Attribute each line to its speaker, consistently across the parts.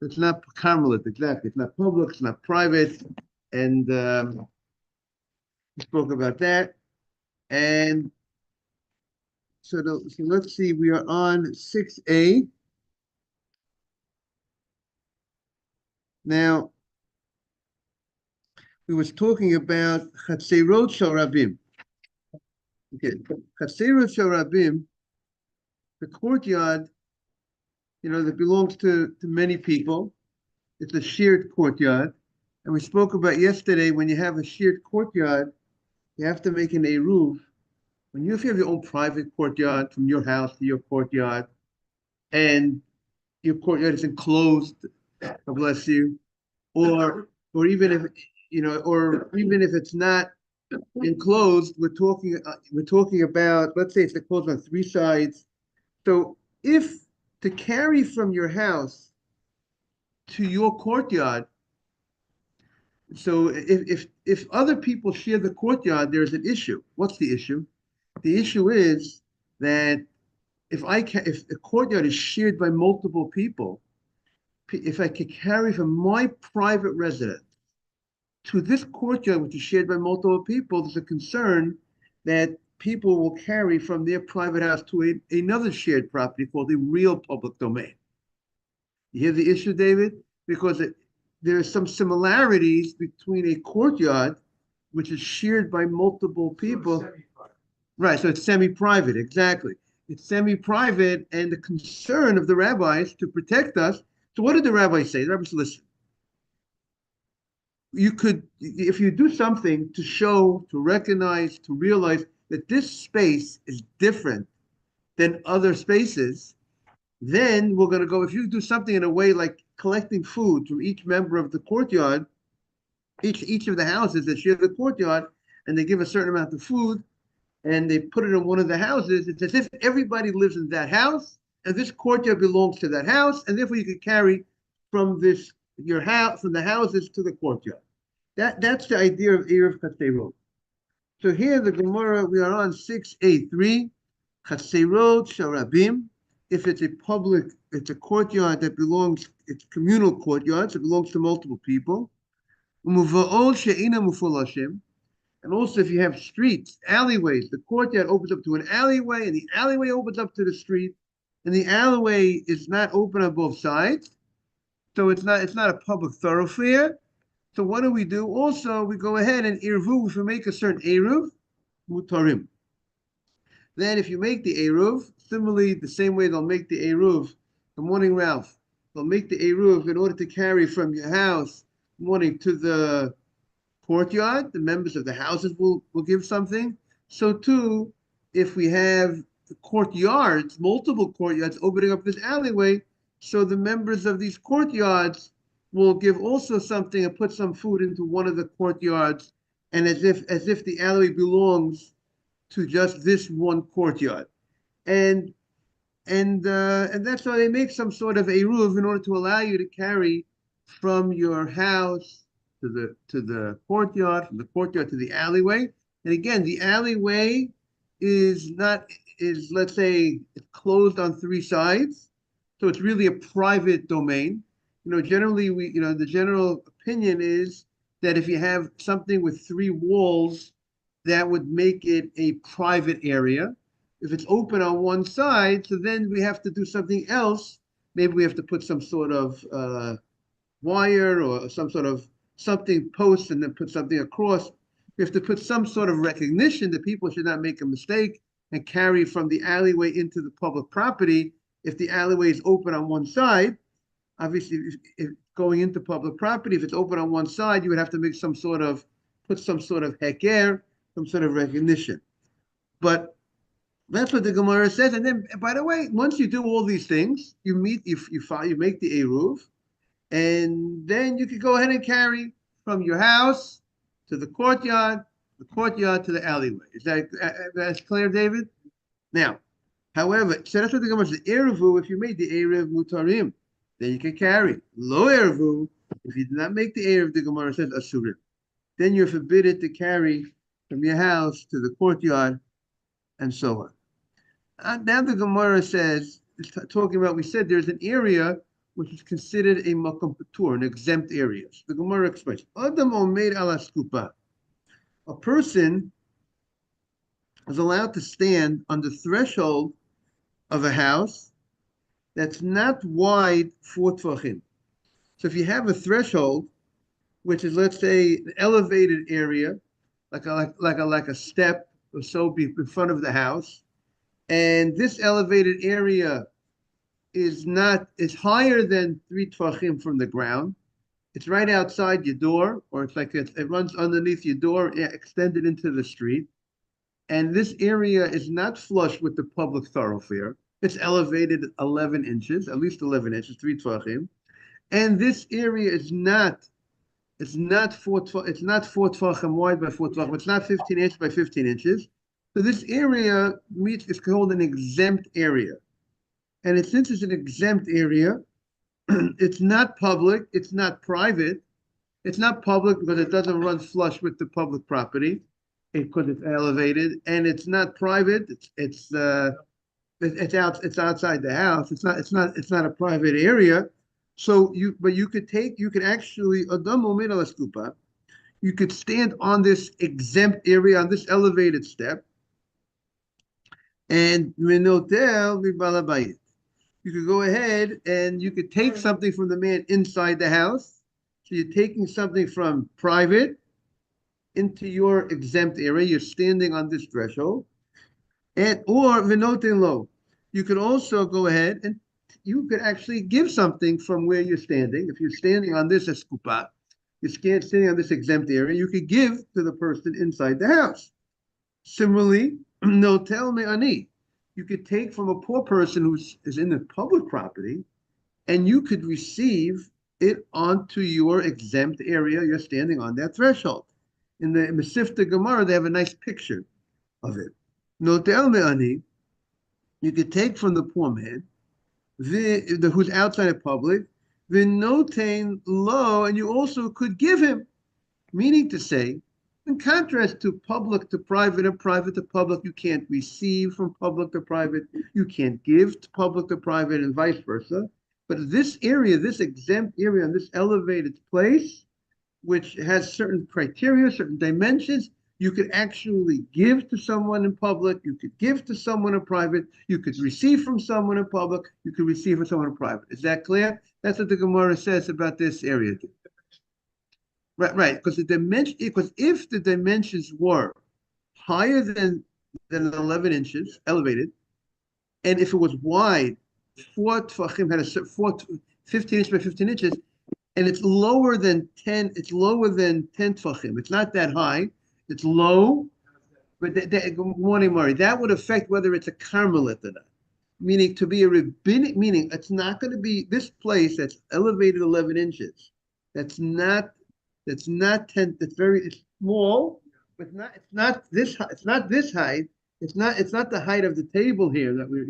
Speaker 1: It's not Carmelit, exactly. It's not public, it's not private. And we spoke about that. And so let's see, we are on 6A. Now, we was talking about Chatzerot Shel Rabim. Okay, Chatzerot Shel Rabim, the courtyard, that belongs to many people. It's a shared courtyard. And we spoke about yesterday, when you have a shared courtyard, you have to make an eruv. If you have your own private courtyard from your house to your courtyard, and your courtyard is enclosed, God bless you, or even if it's not enclosed, we're talking about, let's say it's enclosed on three sides. So if to carry from your house to your courtyard, so if other people share the courtyard, there's an issue. What's the issue? The issue is that if the courtyard is shared by multiple people, if I could carry from my private residence to this courtyard, which is shared by multiple people, there's a concern that people will carry from their private house to another shared property called a real public domain. You hear the issue, David? Because there are some similarities between a courtyard, which is shared by multiple people. Right, so it's semi-private, exactly. It's semi-private, and the concern of the rabbis to protect us. So what did the rabbis say? The rabbis said, listen, if you do something to show, to recognize, to realize that this space is different than other spaces, then we're going to go, if you do something in a way like collecting food from each member of the courtyard, each of the houses that share the courtyard, and they give a certain amount of food, and they put it in one of the houses, it's as if everybody lives in that house, and this courtyard belongs to that house, and therefore you could carry from your house, from the houses to the courtyard. That's the idea of Erev Chatzerot. So here the Gemara, we are on 6A3, Chatzerot Shel Rabim. If it's it's a courtyard that belongs, it's communal courtyard, so it belongs to multiple people. Umuva'ol she'ina mufulashim. And also if you have streets, alleyways, the courtyard opens up to an alleyway, and the alleyway opens up to the street, and the alleyway is not open on both sides. So it's not a public thoroughfare. So what do? Also, we go ahead and irvu, if we make a certain eruv, mutarim. Then if you make the eruv, similarly, the same way they'll make the eruv, good morning, Ralph. They'll make the eruv in order to carry from your house, morning, to the courtyard. The members of the houses will give something. So too, if we have courtyards, multiple courtyards opening up this alleyway, so the members of these courtyards will give also something and put some food into one of the courtyards, and as if the alleyway belongs to just this one courtyard. And that's why they make some sort of eruv in order to allow you to carry from your house to the courtyard, from the courtyard to the alleyway. And again, the alleyway is let's say it's closed on three sides, so it's really a private domain. Generally the general opinion is that if you have something with three walls, that would make it a private area. If it's open on one side, so then we have to do something else. Maybe we have to put some sort of wire or some sort of something post, and then put something across. We have to put some sort of recognition that people should not make a mistake and carry from the alleyway into the public property. If the alleyway is open on one side, obviously, if going into public property, if it's open on one side, you would have to make put some sort of heker, some sort of recognition. But that's what the Gemara says. And then, by the way, once you do all these things, you make the eruv, and then you could go ahead and carry from your house to the courtyard to the alleyway. Is that's clear, David? Now, however, so that's what the Gemara says. Eruv, if you made the eruv mutarim, then you can carry. Lo eruv, if you did not make the eruv, the Gemara says asurim. Then you're forbidden to carry from your house to the courtyard, and so on. Now the Gemara says, talking about, we said there's an area which is considered a makom patur, an exempt area. So the Gemara explains, Adam omeid ala skupa. A person is allowed to stand on the threshold of a house that's not wide 4 tvachim. So if you have a threshold, which is, let's say, an elevated area, like a step or so in front of the house, and this elevated area is higher than 3 tvachim from the ground. It's right outside your door, or it's like it runs underneath your door, extended into the street. And this area is not flush with the public thoroughfare. It's elevated 11 inches, at least 11 inches, 3 tvachim. And this area is not 4 tvachim wide by 4 tvachim. It's not 15 inches by 15 inches. So this area is called an exempt area. And since it's an exempt area, it's not public, it's not private. It's not public because it doesn't run flush with the public property, because it's elevated, and it's not private. It's outside the house. It's not a private area. So you could actually you could stand on this exempt area, on this elevated step, and you could go ahead and you could take something from the man inside the house. So you're taking something from private into your exempt area. You're standing on this threshold. Or v'noten lo. You could also go ahead and you could actually give something from where you're standing. If you're standing on this eskupa, you're standing on this exempt area, you could give to the person inside the house. Similarly, notel me'ani. You could take from a poor person who is in the public property, and you could receive it onto your exempt area. You're standing on that threshold. In the Masifta Gemara, they have a nice picture of it. Notel me'ani, you could take from the poor man, who's outside of public, v'notein lo, and you also could give him. Meaning to say, in contrast to public to private and private to public, you can't receive from public to private, you can't give to public to private, and vice versa. But this area, this exempt area, this elevated place, which has certain criteria, certain dimensions, you could actually give to someone in public, you could give to someone in private, you could receive from someone in public, you could receive from someone in private. Is that clear? That's what the Gemara says about this area. Right, because if the dimensions were higher than 11 inches, elevated, and if it was wide, 4 tvachim had 15 inches by 15 inches, and it's lower than 10 tvachim. It's not that high, it's low, but good morning, Mari. That would affect whether it's a carmelite or not. Meaning to be a rabbinic, meaning it's not going to be this place that's elevated 11 inches. It's not 10. It's small, but it's not this height. It's not the height of the table here that we're,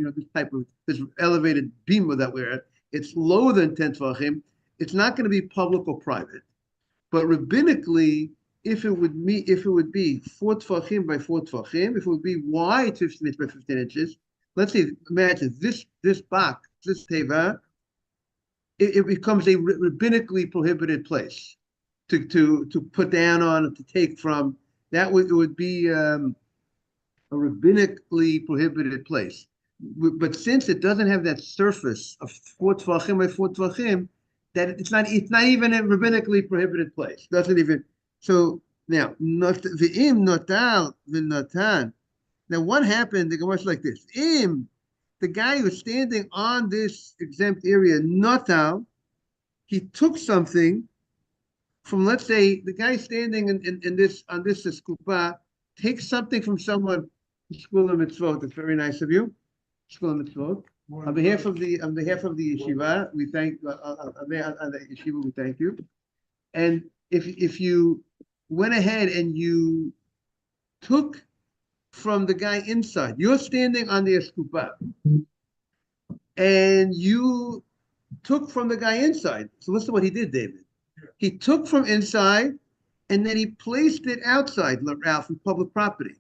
Speaker 1: this elevated bima that we're at. It's lower than 10 tvachim. It's not going to be public or private, but rabbinically, if it would be 4 tvachim by 4 tvachim, if it would be wide 15 inches by 15 inches, let's say, imagine this box, this teva, it becomes a rabbinically prohibited place to put down on, to take from. It would be a rabbinically prohibited place. But since it doesn't have that surface of 4 tvachim by 4 tvachim, that it's not even a rabbinically prohibited place. Doesn't even. So now, v'im notal v'natan. Now, what happened? The Gemara is like this: the guy who's standing on this exempt area, notal, he took something from, let's say, the guy standing on this skupa takes something from someone. Shkula mitzvot. That's very nice of you. Shkula mitzvot. On behalf of the yeshiva, we thank on the yeshiva. We thank you. And if you went ahead and you took from the guy inside, you're standing on the eskupa, and you took from the guy inside. So listen to what he did, David. He took from inside, and then he placed it outside, Ralph, in public property.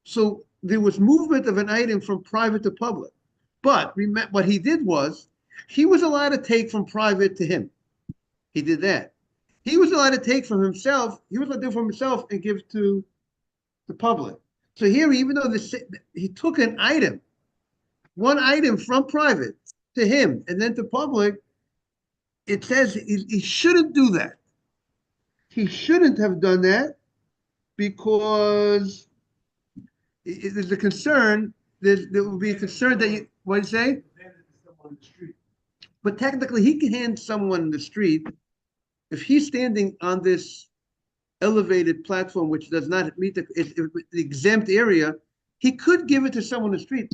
Speaker 1: So there was movement of an item from private to public. But what he did was, He was allowed to take from private to him. He did that. He was allowed to take from himself. He was allowed to do from himself and give to the public. So here, even though he took an item, one item from private to him and then to public, it says he shouldn't do that. He shouldn't have done that because there's a concern. There will be a concern that you, what do you say? But technically, he can hand someone in the street if he's standing on this elevated platform, which does not meet the exempt area. He could give it to someone in the street,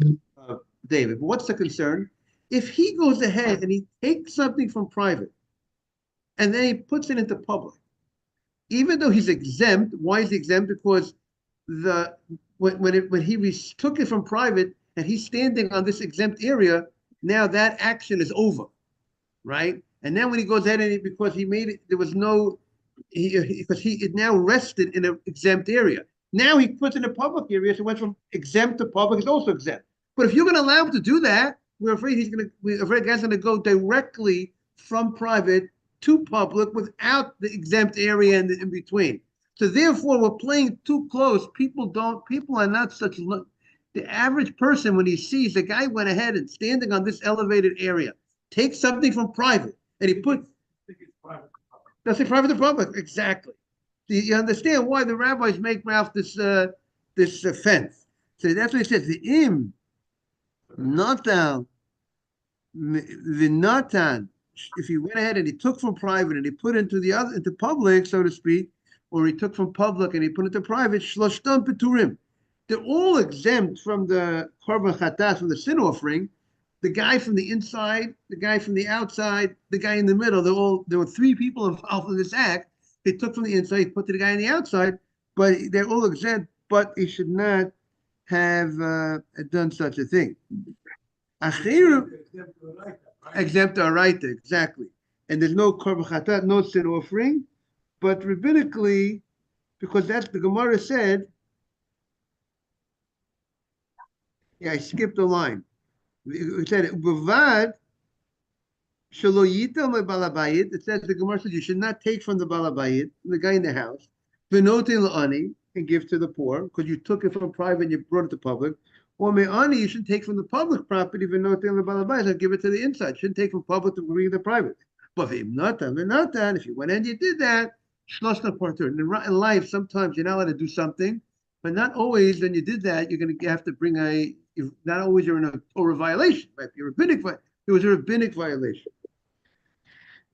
Speaker 1: David. But what's the concern? If he goes ahead and he takes something from private and then he puts it into public, even though he's exempt, why is he exempt? Because when he took it from private and he's standing on this exempt area, now that action is over, right? And then when he goes ahead and because he made it, there was no, because it now rested in an exempt area. Now he puts in a public area, so it went from exempt to public. It's also exempt. But if you're going to allow him to do that, we're afraid the guy's going to go directly from private to public without the exempt area in between. So therefore, we're playing too close. People are not such. The average person, when he sees the guy went ahead and standing on this elevated area, takes something from private, and he put. That's a private to public, exactly. So you understand why the rabbis make Ralph this fence. So that's what he says. The im natan the natan. If he went ahead and he took from private and he put into public, so to speak, or he took from public and he put into private, shloshtam peturim. They're all exempt from the korban chatas, from the sin offering. The guy from the inside, the guy from the outside, the guy in the middle. There were three people involved in this act. They took from the inside, he put to the guy on the outside, but they're all exempt. But he should not have done such a thing. Exempt oraita, exactly. And there's no korban chatat, no sin offering. But rabbinically, because that's the Gemara said, yeah, I skipped a line. It said, Bavad shelo yitam le'balabayit. It says, the Gemara says, you should not take from the balabayit, the guy in the house, v'notin la'ani, and give to the poor, because you took it from private and you brought it to public. Or me'ani, you should take from the public property, v'notin le'balabayit, and give it to the inside. You shouldn't take from public to bring it to private. But if you went and you did that, shloshna partur. In life, sometimes you're not allowed to do something, but not always. When you did that, you're going to have to bring not always you're in a Torah violation. Right? There was a rabbinic violation.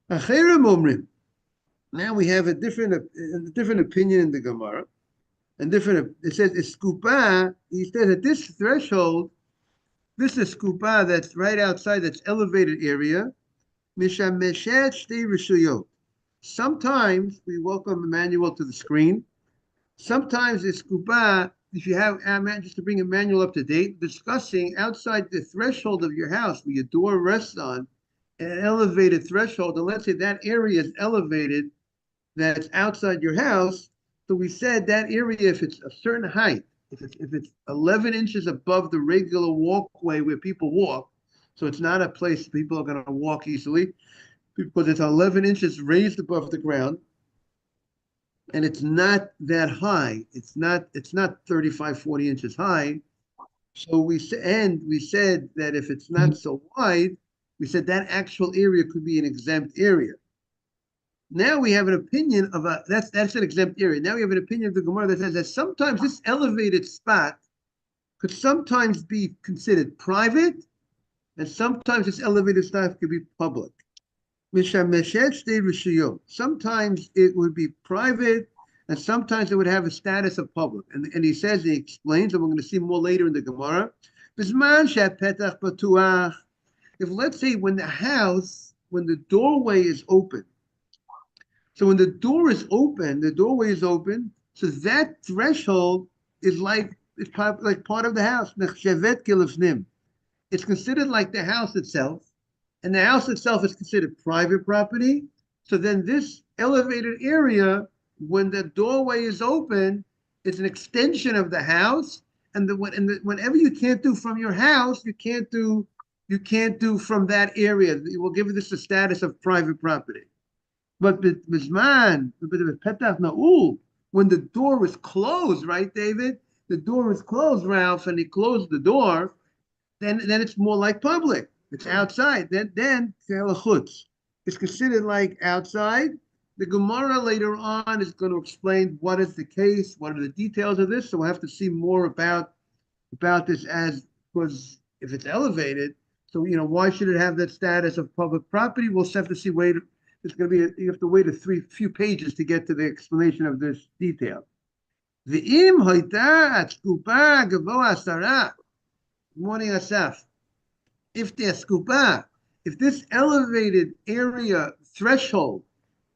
Speaker 1: Now we have a different opinion in the Gemara, and it says skupa. He says that this threshold, this is skupa that's right outside, that's elevated area. Sometimes we welcome Emmanuel to the screen. Sometimes it's skupa, if you have, just to bring Emmanuel up to date, discussing outside the threshold of your house where your door rests on an elevated threshold. And let's say that area is elevated, that's outside your house. So we said that area, if it's a certain height, if it's 11 inches above the regular walkway where people walk, so it's not a place people are going to walk easily, because it's 11 inches raised above the ground, and it's not that high. It's not 35, 40 inches high. So we said that if it's not so wide, we said that actual area could be an exempt area. Now we have an opinion of that's an exempt area. Now we have an opinion of the Gemara that says that sometimes this elevated spot could sometimes be considered private, and sometimes this elevated spot could be public. Sometimes it would be private, and sometimes it would have a status of public. And he explains, and we're going to see more later in the Gemara. If let's say when the doorway is open, so when the doorway is open, so that threshold is like part of the house. It's considered like the house itself, and the house itself is considered private property. So then this elevated area, when the doorway is open, it's an extension of the house. And whenever you can't do from your house, you can't do you can't do from that area. We'll give this the status of private property. But Bisman, when the door was closed, right, David? The door was closed, Ralph, and he closed the door, then it's more like public. It's outside. Then it's considered like outside. The Gemara later on is going to explain what is the case, what are the details of this. So we'll have to see more about this as because if it's elevated, so why should it have that status of public property? We'll just have to see. It's going to be you have to wait few pages to get to the explanation of this detail. The im hoita skupa gavoa asara. Morning, Asaf. If the skupa, if this elevated area threshold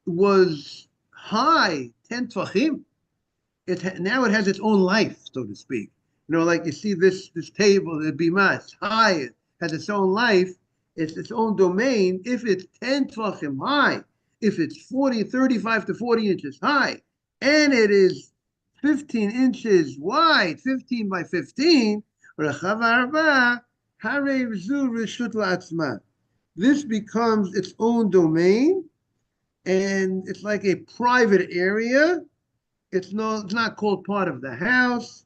Speaker 1: was high, 10 tvachim, now it has its own life, so to speak. Like you see this table, the bima, it's high, it has its own life, it's its own domain. If it's 10 tvachim high, if it's 35 to 40 inches high, and it is 15 inches wide, 15 by 15, this becomes its own domain, and it's like a private area. It's not called part of the house,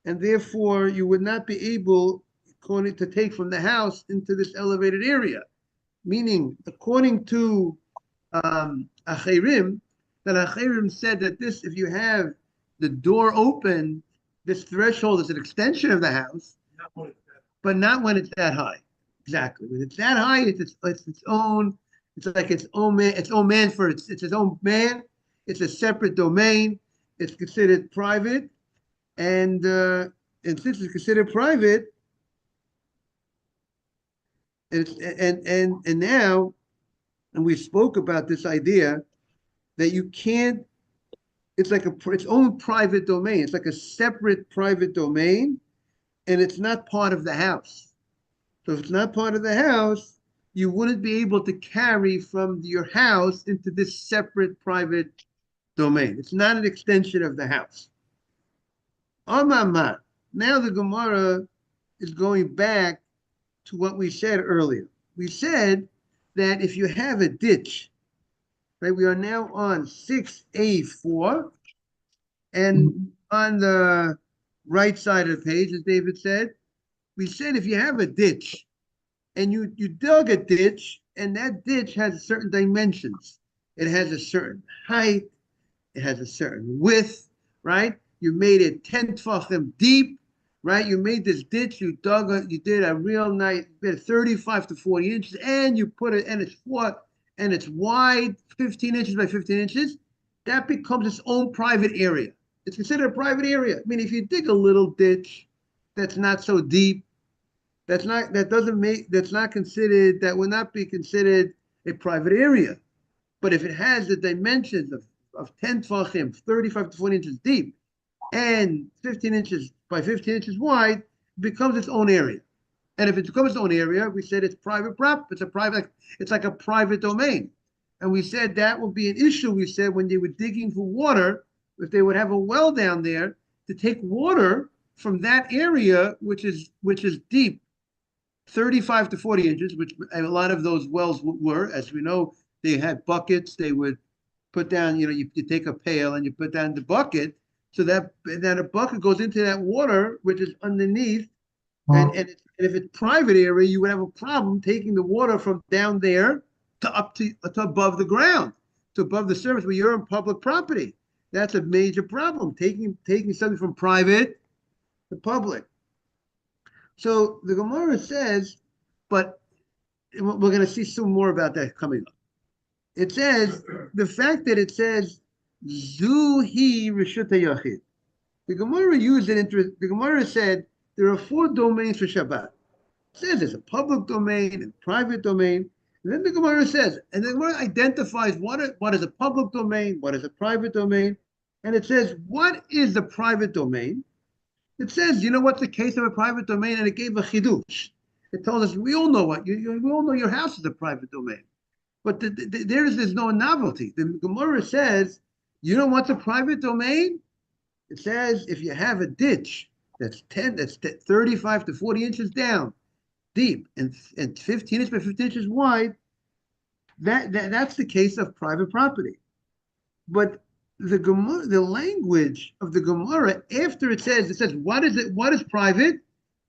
Speaker 1: and therefore you would not be able, according to take from the house into this elevated area. Meaning, according to Achirim, that Achirim said that this, if you have the door open, this threshold is an extension of the house, but not when it's that high. Exactly. When it's that high, it's its own. It's like its own man. Its own man for it's its own man. It's a separate domain. It's considered private, and since it's considered private, and now, and we spoke about this idea that you can't. It's like its own private domain. It's like a separate private domain, and it's not part of the house. So if it's not part of the house, you wouldn't be able to carry from your house into this separate private domain. It's not an extension of the house. Amama. Now the Gemara is going back to what we said earlier. We said that if you have a ditch, right? We are now on 6A4, and on the right side of the page, as David said, we said if you have a ditch and you dug a ditch, and that ditch has certain dimensions. It has a certain height, it has a certain width, right? You made it 10 tefachim deep, right? You made this ditch, you did a real nice, 35 to 40 inches, and you put it, and it's wide, 15 inches by 15 inches. That becomes its own private area. It's considered a private area. I mean, if you dig a little ditch that's not so deep, that would not be considered a private area. But if it has the dimensions of 10 tefachim, 35 to 40 inches deep, and 15 inches by 15 inches wide, it becomes its own area. And if it becomes its own area, we said it's private prop. It's like a private domain. And we said that will be an issue. We said when they were digging for water, if they would have a well down there to take water from that area, which is deep, 35 to 40 inches, which a lot of those wells were, as we know, they had buckets. They would put down, you take a pail and you put down the bucket, so that a bucket goes into that water, which is underneath. And if it's private area, you would have a problem taking the water from down there to above the ground, to above the surface, where you're on public property. That's a major problem, taking something from private to public. So the Gemara says, but we're going to see some more about that coming up. It says, the fact that it says, Zuhi Rishut Yachid. The Gemara used it. The Gemara said there are 4 domains for Shabbat. It says there's a public domain and a private domain. And then the Gemara says, and the Gemara identifies what is a public domain, what is a private domain. And it says, what is the private domain? It says, what's the case of a private domain? And it gave a chidush. It told us, we all know we all know your house is a private domain. But there's no novelty. The Gemara says, what's a private domain? It says if you have a ditch that's 35 to 40 inches down, deep and 15 inches by 15 inches wide, that's the case of private property. But the language of the Gemara, after it says what is it? What is private?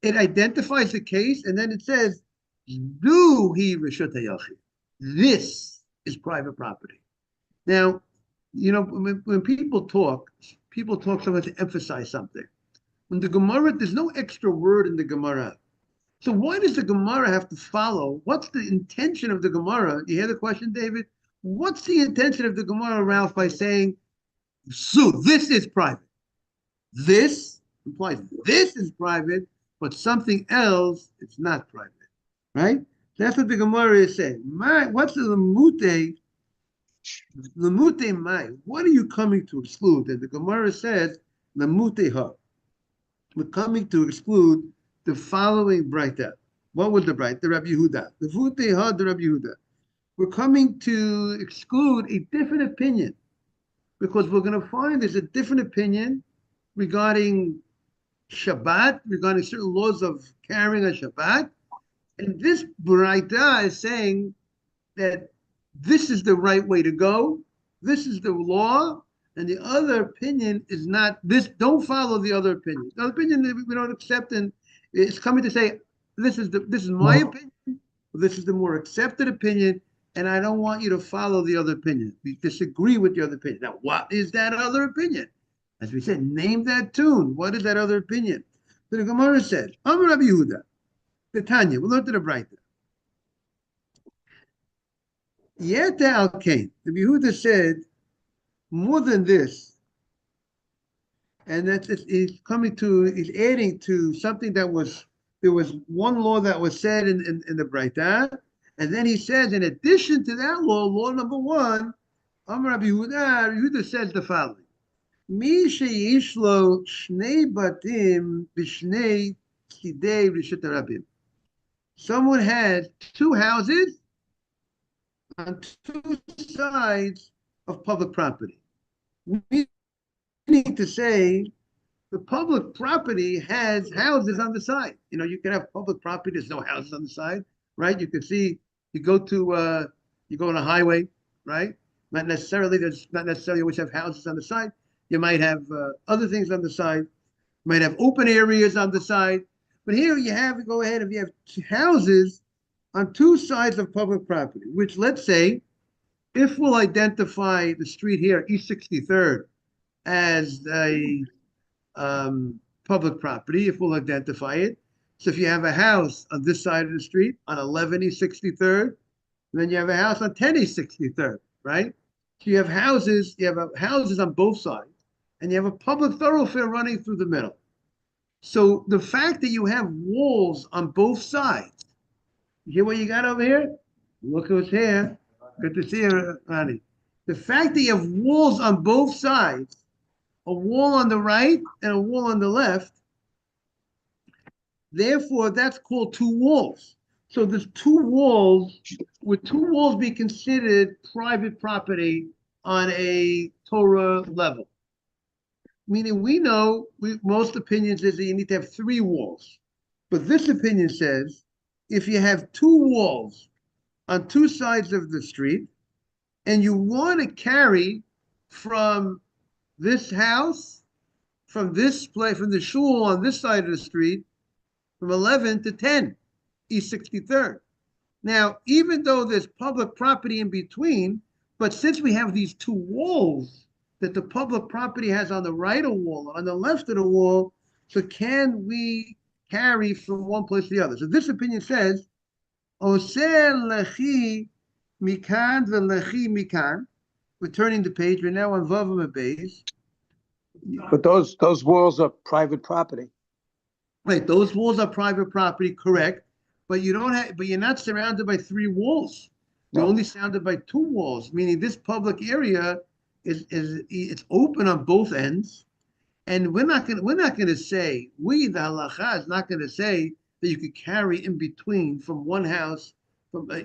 Speaker 1: It identifies the case, and then it says, "Do he reshut hayachid." This is private property. Now, when people talk sometimes to emphasize something. When the Gemara, there's no extra word in the Gemara. So why does the Gemara have to follow? What's the intention of the Gemara? You hear the question, David? What's the intention of the Gemara, Ralph, by saying, so this is private? This implies this is private, but something else, it's not private, right? That's what the Gemara is saying. What's the lemute? Lemute mai. What are you coming to exclude? And the Gemara says, lemute ha. We're coming to exclude the following braita. What was the braita? The Rabbi Yehuda. The lemute ha, the Rabbi Yehuda. We're coming to exclude a different opinion because we're going to find there's a different opinion regarding Shabbat, regarding certain laws of carrying a Shabbat. And this braita is saying that this is the right way to go. This is the law. And the other opinion is not this. Don't follow the other opinion. The other opinion we don't accept, and it's coming to say this is my opinion. This is the more accepted opinion, and I don't want you to follow the other opinion. We disagree with the other opinion. Now, what is that other opinion? As we said, name that tune. What is that other opinion? So the Gemara says, Amar Rabbi Yehuda, the Tanya. We'll learn to the Braita. Yet al kain. Rabbi Yehuda said more than this, and he's adding to something that there was one law that was said in the Braita, and then he says, in addition to that law number one, Amar Rabbi Yehuda says the following: Mi sheyish lo shnei batim b'shnei tzidei rishut harabim. Someone has two houses on two sides of public property. Meaning to say, the public property has houses on the side. You can have public property, there's no houses on the side, right? You can see, you go on a highway, right? Not necessarily always have houses on the side. You might have other things on the side. You might have open areas on the side. But here you have houses on two sides of public property, which, let's say, if we'll identify the street here, East 63rd, as a public property, if we'll identify it. So if you have a house on this side of the street, on 11 East 63rd, then you have a house on 10 East 63rd, right? So you have houses on both sides, and you have a public thoroughfare running through the middle. So the fact that you have walls on both sides, you hear what you got over here? Look who's here. Good to see you, Ronnie. The fact that you have walls on both sides, a wall on the right and a wall on the left, therefore that's called two walls. So there's two walls. Would two walls be considered private property on a Torah level? Meaning most opinions is that you need to have three walls. But this opinion says, if you have two walls on two sides of the street, and you want to carry from this house, from this place, from the shul on this side of the street, from 11 to 10, East 63rd. Now, even though there's public property in between, but since we have these two walls that the public property has on the right of the wall, on the left of the wall, so can we carry from one place to the other? So this opinion says, Oseh lechi mikan v'lechi mikan. We're turning the page. We're now on Vavam Beis.
Speaker 2: But those walls are private property.
Speaker 1: Right, those walls are private property, correct? But you're not surrounded by three walls. You're only surrounded by two walls, meaning this public area it's open on both ends. And we're not gonna say, the halacha is not gonna say that you could carry in between from one house, from to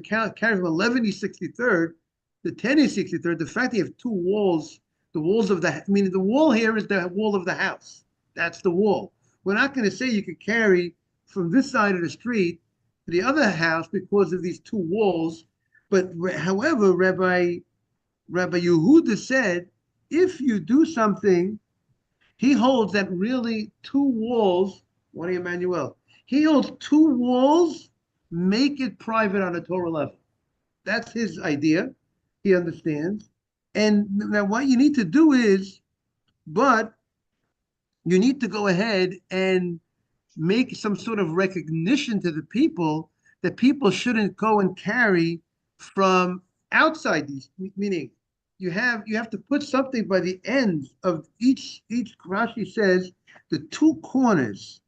Speaker 1: carry from 11 East 63rd to 10 East 63rd, the fact that you have two walls, the walls of the wall here is the wall of the house. That's the wall. we're not going to say you could carry from this side of the street to the other house because of these two walls. But however, Rabbi Yehuda said, if you do something, he holds that really two walls, what do you, Emmanuel? He holds two walls make it private on a Torah level. That's his idea. He understands. And now what you need to do is, but you need to go ahead and make some sort of recognition to the people that people shouldn't go and carry from outside these, meaning you have to put something by the ends of each Rashi says the two corners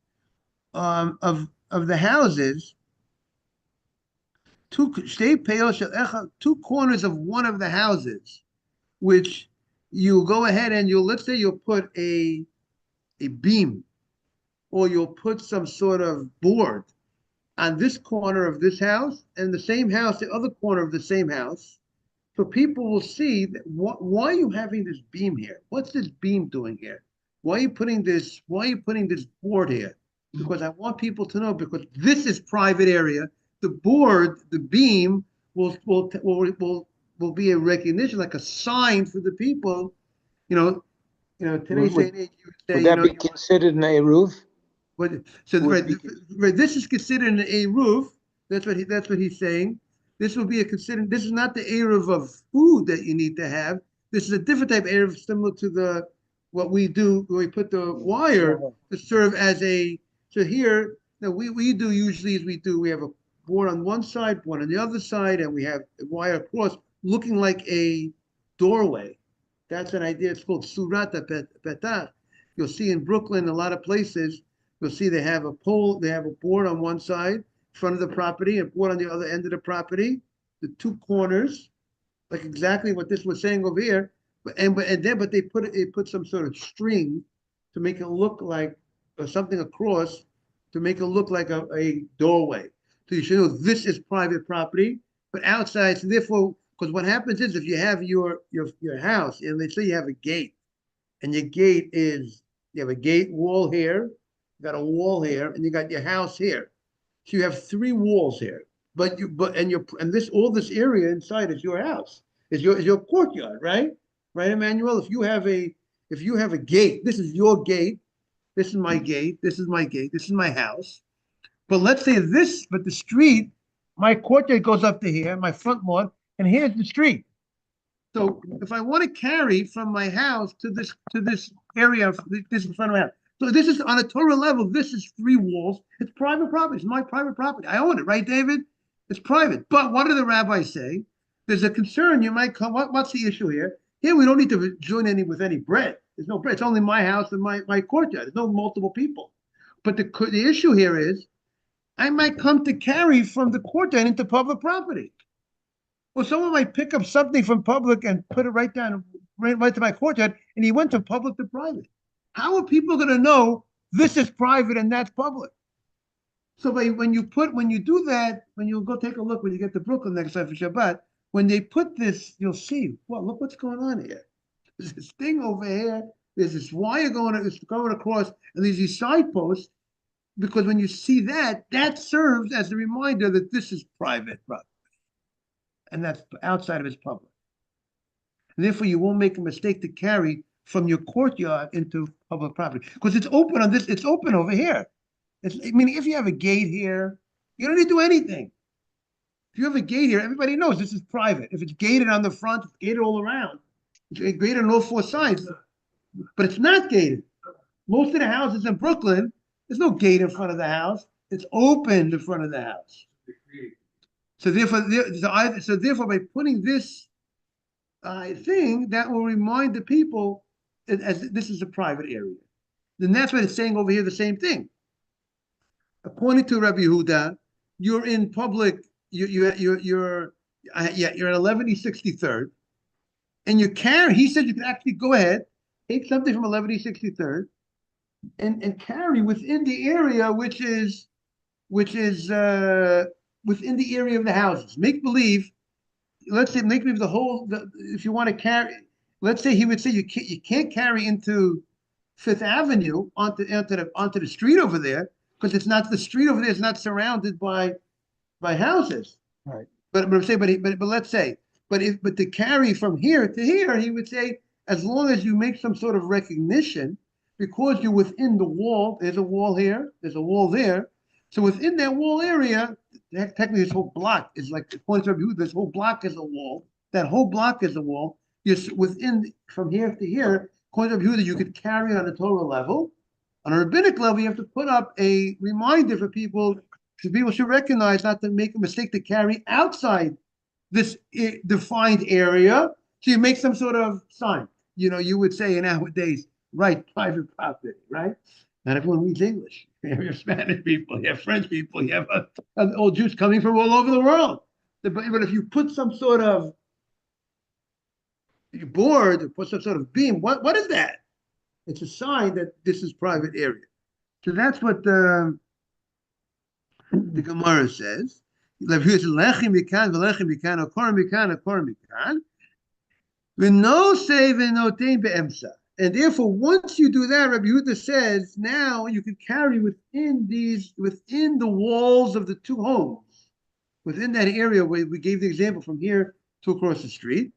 Speaker 1: of the houses, two corners of one of the houses, which you go ahead and let's say you'll put a beam, or you'll put some sort of board on this corner of this house, and the same house, the other corner of the same house. So people will see that why are you having this beam here? What's this beam doing here? Why are you putting this board here? Because I want people to know, because this is private area. The board, the beam will be a recognition, like a sign for the people. Today's day and age, you would say,
Speaker 2: Would that be considered an Eruv?
Speaker 1: This is considered an Eruv. That's what he's saying. This will be this is not the Eruv of food that you need to have. This is a different type of Eruv, similar to what we do, where we put the wire to serve as so here, we do usually is we have a board on one side, board on the other side, and we have a wire across looking like a doorway. That's an idea. It's called Surata Petah. You'll see in Brooklyn, a lot of places, you'll see they have a pole, they have a board on one side, front of the property, and a board on the other end of the property, the two corners, like exactly what this was saying over here. But they put some sort of string to make it look like, or something across to make it look like a doorway. So you should know this is private property, but outside, so therefore, because what happens is if you have your house, and let's say you have a gate, and your gate is, you have a gate wall here, you got a wall here, and you got your house here. So you have three walls here, and this area inside is your house, is your courtyard, right? Right, Emmanuel? If you have a gate, this is your gate, this is my gate, this is my gate, this is my house. But let's say but the street, my courtyard goes up to here, my front lawn, and here's the street. So if I want to carry from my house to this area, this is in front of my house. So this is on a Torah level, this is three walls. It's private property. It's my private property. I own it, right, David? It's private. But what do the rabbis say? There's a concern you might come. What's the issue here? Here we don't need to join with any bread. There's no bread. It's only my house and my courtyard. There's no multiple people. But the issue here is I might come to carry from the courtyard into public property. Well, someone might pick up something from public and put it right down, right to my courtyard, and he went from public to private. How are people going to know this is private and that's public? So when you do that, when you go take a look, when you get to Brooklyn next time for Shabbat, when they put this, you'll see, well, look what's going on here. There's this thing over here. There's this wire going across, and there's these side posts, because when you see that serves as a reminder that this is private property, and that's outside of its public. And therefore, you won't make a mistake to carry from your courtyard into public property, because it's open on this. It's open over here. If you have a gate here, you don't need to do anything. If you have a gate here, everybody knows this is private. If it's gated on the front, it's gated all around. It's gated on all four sides, but it's not gated. Most of the houses in Brooklyn, there's no gate in front of the house. It's open in front of the house. So therefore, by putting this thing, that will remind the people as this is a private area. Then that's why it's saying over here the same thing. According to Rabbi Yehuda, you're in public. You're at 1163rd, and you carry. He said you can actually go ahead, take something from 1163rd, and carry within the area, which is within the area of the houses. Make believe. Let's say make believe if you want to carry. Let's say he would say you can't carry into Fifth Avenue onto the street over there, because it's not the street over there is not surrounded by houses.
Speaker 2: Right.
Speaker 1: But I'm saying, but let's say, but to carry from here to here, he would say, as long as you make some sort of recognition, because you're within the wall. There's a wall here. There's a wall there. So within that wall area, technically this whole block is like, according to Rabbi Yehuda, this whole block is a wall. That whole block is a wall. You're within from here to here. According to Rabbi Yehuda, you could carry on a Torah level. On a rabbinic level, you have to put up a reminder for people, so people should recognize not to make a mistake to carry outside this defined area. So you make some sort of sign. You would say nowadays, right, private property, right? Not everyone reads English. You have your Spanish people, you have French people, you have old Jews coming from all over the world. But if you put some sort of board or put some sort of beam, what is that? It's a sign that this is private area. So that's what the Gemara says. And therefore, once you do that, Rabbi Yehuda says, now you can carry within the walls of the two homes, within that area where we gave the example from here to across the street.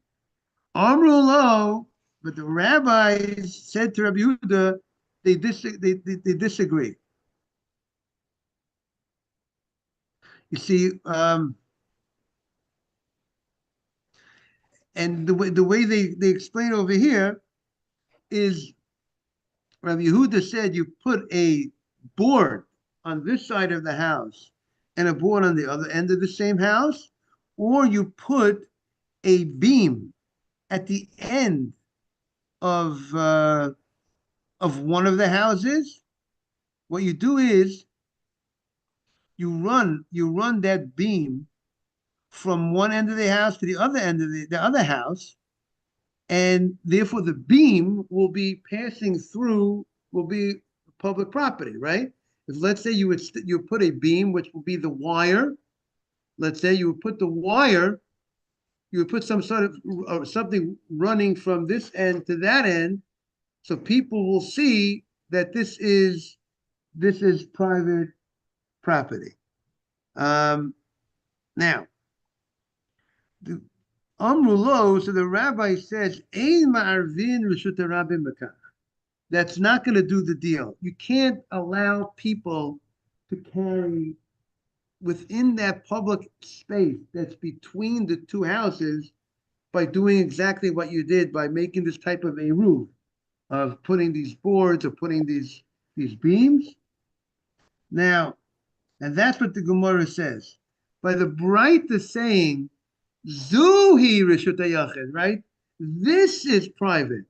Speaker 1: Amru lo, but the rabbis said to Rabbi Yehuda, they disagree. You see, and the way they explain over here is, Rabbi Yehuda said you put a board on this side of the house and a board on the other end of the same house, or you put a beam at the end of one of the houses. What you do is you run that beam from one end of the house to the other end of the other house, and therefore the beam will be passing through, will be public property, right? If let's say you put a beam, which will be the wire. Let's say you would put the wire, you would put some sort of something running from this end to that end, so people will see that this is private property. Now, the Amrulo, so the rabbi says, Ein ma'arvin reshut harabim b'kach. That's not going to do the deal. You can't allow people to carry within that public space that's between the two houses by doing exactly what you did, by making this type of a roof, of putting these boards or putting these beams. Now, and that's what the Gemara says. By the Braita saying, Zuhi Reshut HaYachid, right? This is private.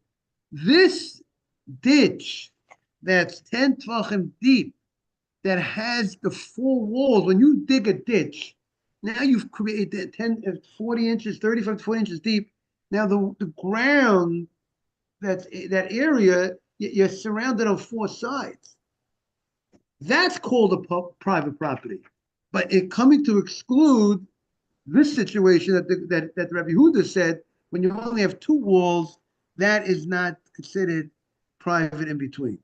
Speaker 1: This ditch that's 10 tvachim deep, that has the full walls. When you dig a ditch, now you've created 40 inches, 35 to 40 inches deep. Now the ground, that area, you're surrounded on four sides. That's called a private property. But it coming to exclude this situation that Rabbi Yehuda said, when you only have two walls, that is not considered private in between.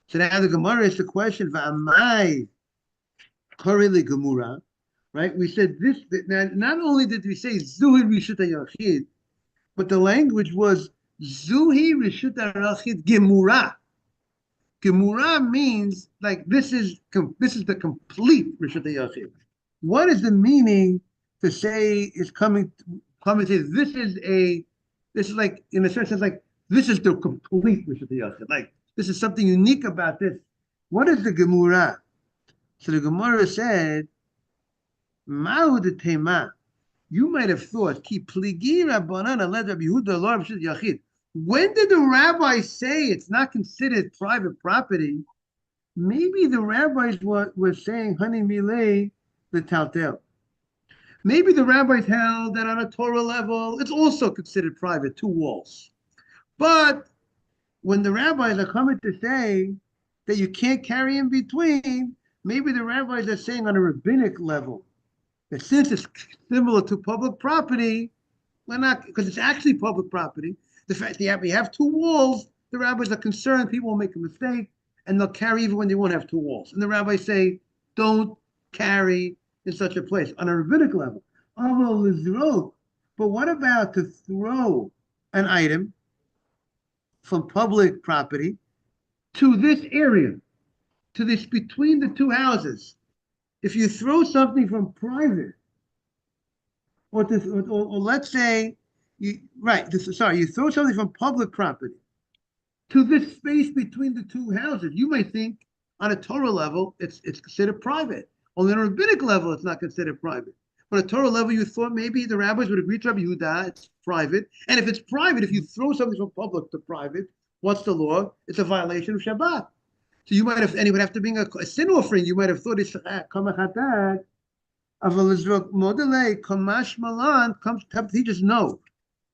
Speaker 1: So now the Gemara is the question, V'amai koreli Gemura, right? We said this, now not only did we say Zuhi Rishut HaYachid, but the language was Zuhi Rishut HaYachid Gemura. Gemura means like this is the complete Rishut HaYachid. What is the meaning to say is coming to say this is like, in a sense, it's like this is the complete Rishut HaYachid. Like this is something unique about this. What is the Gemura? So the Gemara said, Ma'u de Tema. You might have thought, Ki pligi Rabbanan aled Rabbi Yehuda lo Rishut Yachid. When did the rabbi say it's not considered private property? Maybe the rabbis were saying, Hani milei the taltel. Maybe the rabbis held that on a Torah level, it's also considered private, two walls. But when the rabbis are coming to say that you can't carry in between, maybe the rabbis are saying on a rabbinic level that since it's similar to public property, we're not, because it's actually public property, the fact that we have two walls The rabbis are concerned people will make a mistake and they'll carry even when they won't have two walls. And the rabbis say, don't carry in such a place on a rabbinic level. But what about to throw an item from public property to this area, to this between the two houses? If you throw something from private, or let's say, you throw something from public property to this space between the two houses, you might think on a Torah level it's considered private. Only on a rabbinic level it's not considered private. But at a Torah level, you thought maybe the rabbis would agree to Rabbi Yehuda, it's private. And if it's private, if you throw something from public to private, what's the law? It's a violation of Shabbat. So you might have, and he would have to bring a sin offering. You might have thought it's kamachatat, modele kamash malan comes. He just no.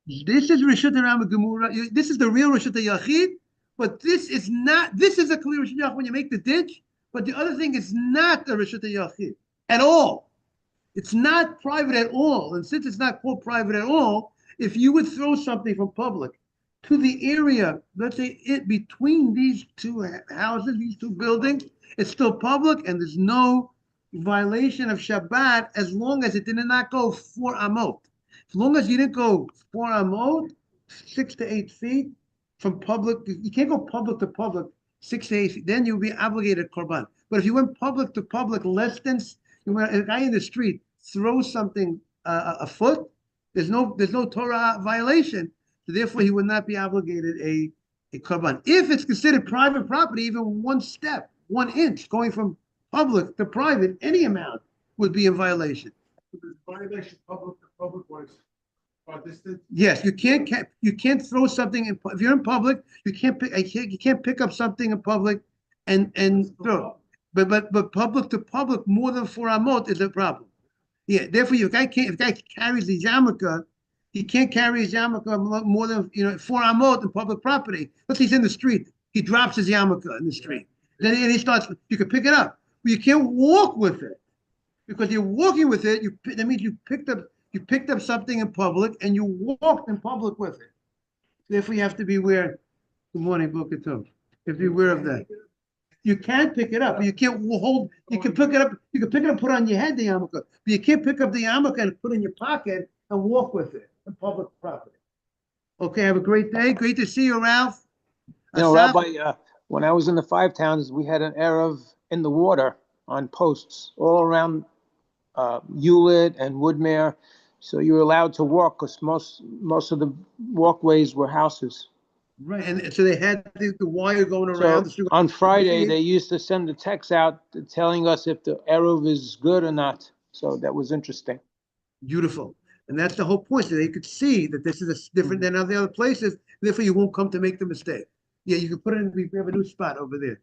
Speaker 1: This is Rishut Ram Gemura. This is the real Rishut Yachid, but this is not. This is a clear Rishut Yachid when you make the ditch. But the other thing is not the Rishut Yachid at all. It's not private at all. And since it's not called private at all, if you would throw something from public to the area, let's say it between these two houses, these two buildings, it's still public and there's no violation of Shabbat as long as it did not go 4 amot. As long as you didn't go 4 amot, 6 to 8 feet from public, you can't go public to public 6 to 8 feet, then you'll be obligated korban. But if you went public to public less than, a guy in the street throws something a foot, there's no Torah violation. So therefore, he would not be obligated a korban. If it's considered private property, even 1 step, 1 inch, going from public to private, any amount would be in violation.
Speaker 3: Violation public to public was far distance.
Speaker 1: Yes, you can't throw something in. If you're in public, you can't pick up something in public and throw. But public to public more than 4 amot is a problem. Yeah, therefore, if a guy carries the yarmulke, he can't carry his yarmulke more than 4 amot in public property. Let's say he's in the street, he drops his yarmulke in the street. Then he starts. You can pick it up, but you can't walk with it because you're walking with it. That means you picked up something in public and you walked in public with it. Therefore, you have to be aware. Good morning, Boker Tov. You have to be aware of that. You can't pick it up, but you can't hold. You can pick it up. You can pick it up, put it on your head, the yarmulke, but you can't pick up the yarmulke and put it in your pocket and walk with it in public property. Okay, have a great day. Great to see you, Ralph.
Speaker 2: Rabbi, when I was in the 5 towns, we had an erev in the water on posts all around Hewlett and Woodmere. So you were allowed to walk because most of the walkways were houses.
Speaker 1: Right, and so they had the wire going around.
Speaker 2: So on Friday, they used to send the text out telling us if the eruv is good or not. So that was interesting.
Speaker 1: Beautiful. And that's the whole point. So they could see that this is different than other places. Therefore, you won't come to make the mistake. Yeah, you can put it in, we have a new spot over there.